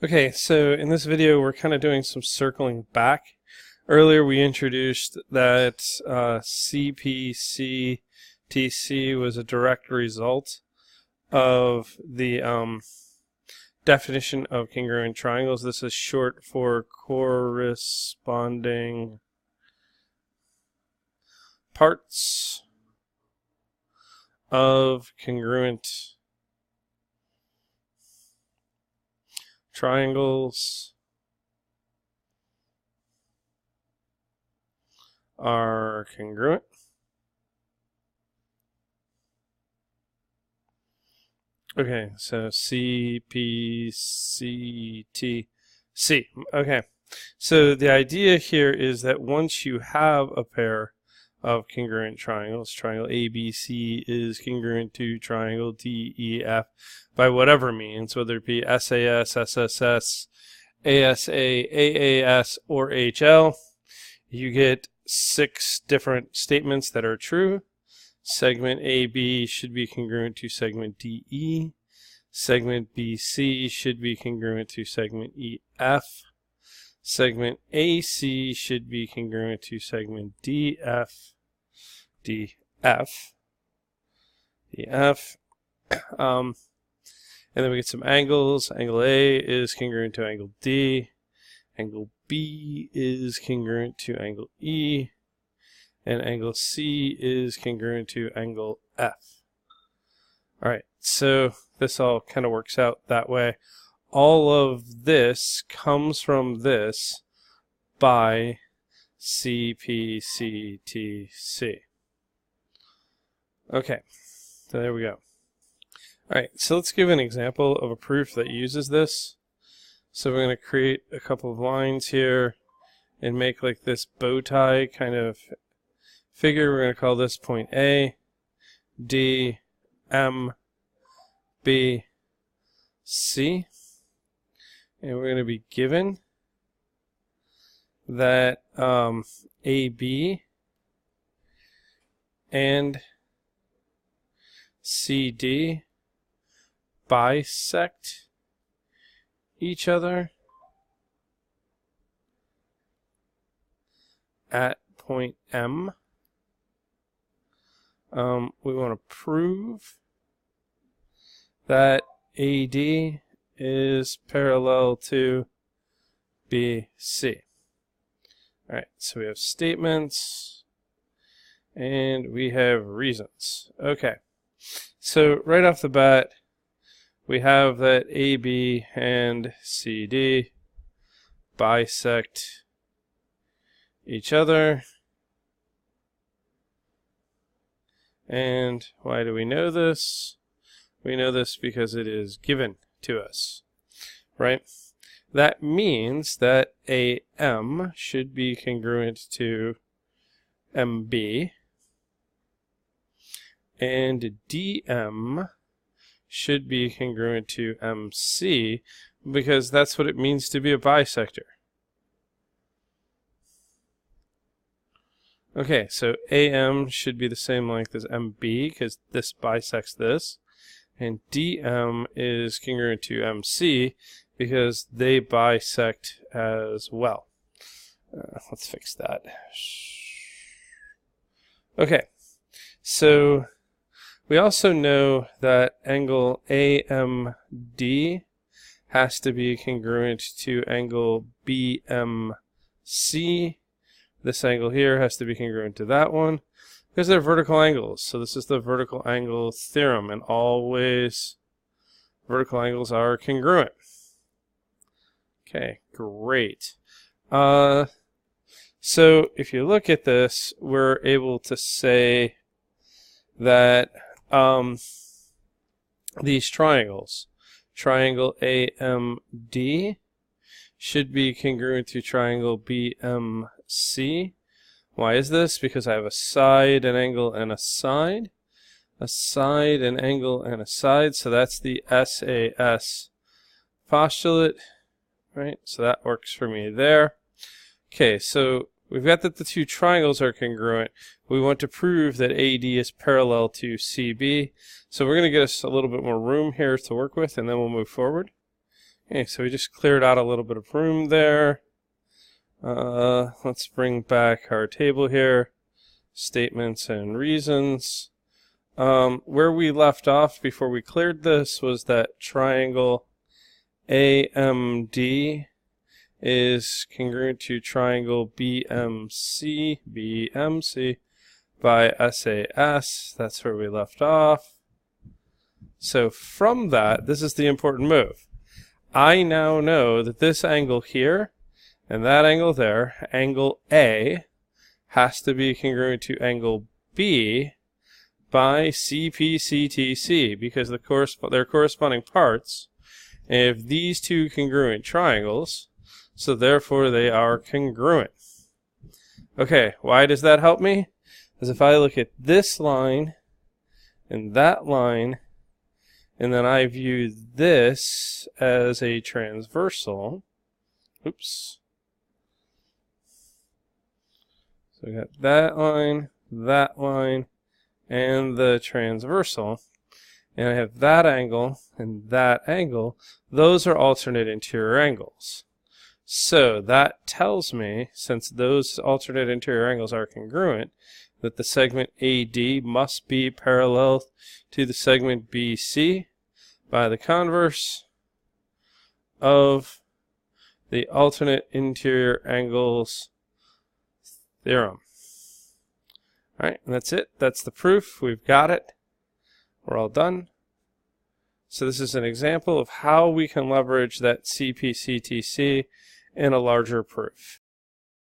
Okay, so in this video we're kind of doing some circling back. Earlier we introduced that CPCTC was a direct result of the definition of congruent triangles. This is short for corresponding parts of congruent triangles are congruent. Okay, so CPCTC. Okay, so the idea here is that once you have a pair of congruent triangles, triangle ABC is congruent to triangle DEF by whatever means, whether it be SAS, SSS, ASA, AAS, or HL, you get 6 different statements that are true. Segment AB should be congruent to segment DE. Segment BC should be congruent to segment EF. Segment AC should be congruent to segment DF. And then we get some angles. Angle A is congruent to angle D. Angle B is congruent to angle E. And angle C is congruent to angle F. Alright, so this all kind of works out that way. All of this comes from this by CPCTC. Okay, so there we go. Alright, so let's give an example of a proof that uses this. So we're going to create a couple of lines here and make like this bow tie kind of figure. We're going to call this point A, D, M, B, C. And we're going to be given that AB and CD bisect each other at point M. We want to prove that AD is parallel to BC. Alright, so we have statements and we have reasons. Okay, so right off the bat we have that AB and CD bisect each other. And why do we know this? We know this because it is given to us, right? That means that AM should be congruent to MB, and DM should be congruent to MC, because that's what it means to be a bisector. Okay, so AM should be the same length as MB, because this bisects this. And DM is congruent to MC, because they bisect as well. Let's fix that. Okay, so we also know that angle AMD has to be congruent to angle BMC. This angle here has to be congruent to that one because they're vertical angles. So this is the vertical angle theorem, and always vertical angles are congruent. Okay, great. So if you look at this, we're able to say that these triangles, triangle AMD should be congruent to triangle BMC. Why is this? Because I have a side, an angle, and a side. A side, an angle, and a side. So that's the SAS postulate, right? So that works for me there. Okay, so we've got that the two triangles are congruent. We want to prove that AD is parallel to CB. So we're going to get us a little bit more room here to work with, and then we'll move forward. Okay, so we just cleared out a little bit of room there. Let's bring back our table here. Statements and reasons. Where we left off before we cleared this was that triangle AMD is congruent to triangle BMC by SAS. That's where we left off. So from that, this is the important move. I now know that this angle here and that angle there, angle A, has to be congruent to angle B by CPCTC because they're corresponding parts of these two congruent triangles, so therefore they are congruent. Okay, why does that help me? Because if I look at this line and that line, and then I view this as a transversal, oops. So we got that line, and the transversal. And I have that angle and that angle. Those are alternate interior angles. So that tells me, since those alternate interior angles are congruent, that the segment AD must be parallel to the segment BC by the converse of the alternate interior angles theorem. Alright, and that's it. That's the proof. We've got it. We're all done. So this is an example of how we can leverage that CPCTC in a larger proof.